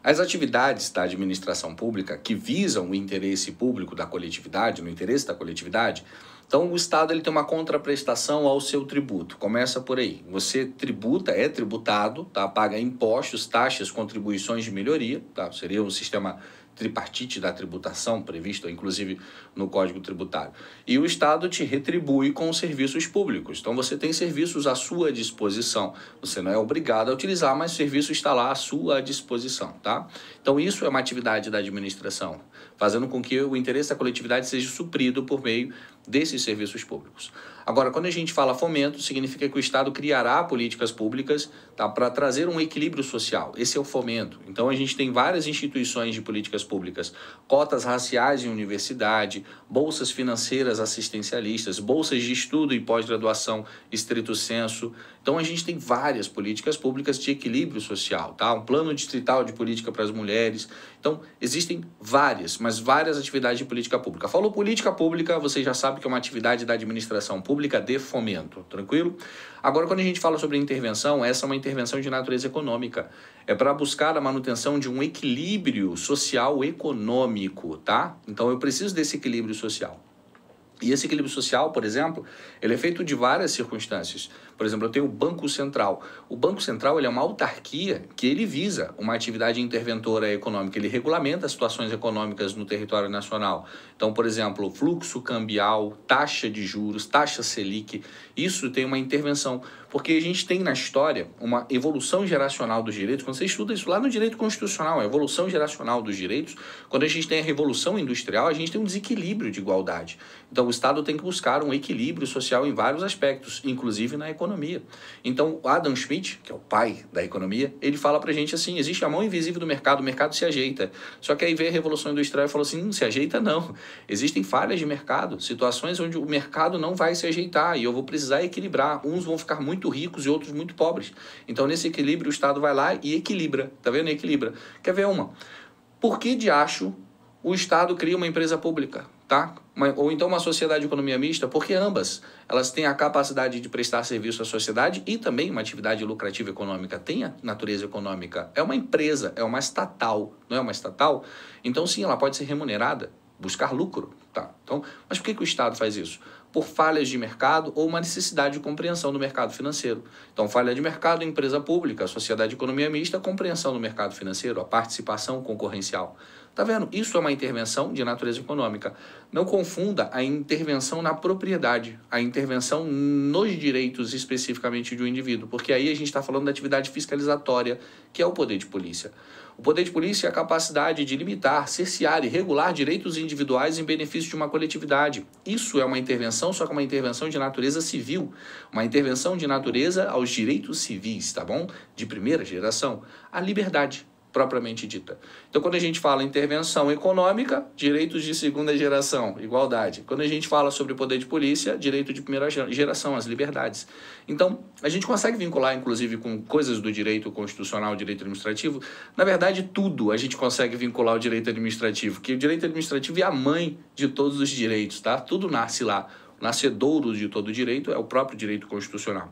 As atividades da administração pública que visam o interesse público da coletividade, no interesse da coletividade, então o Estado ele tem uma contraprestação ao seu tributo. Começa por aí. Você tributa, é tributado, tá? Paga impostos, taxas, contribuições de melhoria, tá? Seria um sistema tripartite da tributação, previsto inclusive no Código Tributário. E o Estado te retribui com serviços públicos. Então você tem serviços à sua disposição. Você não é obrigado a utilizar, mas o serviço está lá à sua disposição, tá? Então isso é uma atividade da administração, fazendo com que o interesse da coletividade seja suprido por meio desses serviços públicos. Agora, quando a gente fala fomento, significa que o Estado criará políticas públicas, tá, para trazer um equilíbrio social. Esse é o fomento. Então, a gente tem várias instituições de políticas públicas, cotas raciais em universidade, bolsas financeiras assistencialistas, bolsas de estudo e pós-graduação estrito sensu. Então, a gente tem várias políticas públicas de equilíbrio social, tá? Um plano distrital de política para as mulheres. Então, existem várias, mas várias atividades de política pública. Falou política pública, você já sabe que é uma atividade da administração pública de fomento, tranquilo? Agora, quando a gente fala sobre intervenção, essa é uma intervenção de natureza econômica. É para buscar a manutenção de um equilíbrio social econômico, tá? Então, eu preciso desse equilíbrio social. E esse equilíbrio social, por exemplo, ele é feito de várias circunstâncias. Por exemplo, eu tenho o Banco Central. O Banco Central ele é uma autarquia que ele visa uma atividade interventora econômica. Ele regulamenta as situações econômicas no território nacional. Então, por exemplo, fluxo cambial, taxa de juros, taxa Selic, isso tem uma intervenção. Porque a gente tem na história uma evolução geracional dos direitos. Quando você estuda isso lá no direito constitucional, a evolução geracional dos direitos, quando a gente tem a Revolução Industrial, a gente tem um desequilíbrio de igualdade. Então, o Estado tem que buscar um equilíbrio social em vários aspectos, inclusive na economia. Então, Adam Smith, que é o pai da economia, ele fala pra gente assim, existe a mão invisível do mercado, o mercado se ajeita. Só que aí veio a Revolução Industrial e falou assim, não se ajeita não. Existem falhas de mercado, situações onde o mercado não vai se ajeitar e eu vou precisar equilibrar. Uns vão ficar muito ricos e outros muito pobres. Então, nesse equilíbrio, o Estado vai lá e equilibra. Tá vendo? Equilibra. Quer ver uma? Por que de acho o Estado cria uma empresa pública, tá? Ou então uma sociedade de economia mista, porque ambas elas têm a capacidade de prestar serviço à sociedade e também uma atividade lucrativa econômica, tem a natureza econômica. É uma empresa, é uma estatal, não é uma estatal? Então sim, ela pode ser remunerada, buscar lucro, tá? Então, mas por que o Estado faz isso? Por falhas de mercado ou uma necessidade de compreensão do mercado financeiro. Então, falha de mercado, empresa pública, sociedade de economia mista, compreensão do mercado financeiro, a participação concorrencial. Tá vendo? Isso é uma intervenção de natureza econômica. Não confunda a intervenção na propriedade, a intervenção nos direitos especificamente de um indivíduo, porque aí a gente está falando da atividade fiscalizatória, que é o poder de polícia. O poder de polícia é a capacidade de limitar, cercear e regular direitos individuais em benefício de uma coletividade. Isso é uma intervenção, só que uma intervenção de natureza civil, uma intervenção de natureza aos direitos civis, tá bom? De primeira geração, a liberdade propriamente dita. Então, quando a gente fala intervenção econômica, direitos de segunda geração, igualdade. Quando a gente fala sobre poder de polícia, direito de primeira geração, as liberdades. Então, a gente consegue vincular, inclusive, com coisas do direito constitucional, direito administrativo. Na verdade, tudo a gente consegue vincular ao direito administrativo, porque o direito administrativo é a mãe de todos os direitos, tá? Tudo nasce lá. O nascedouro de todo direito é o próprio direito constitucional.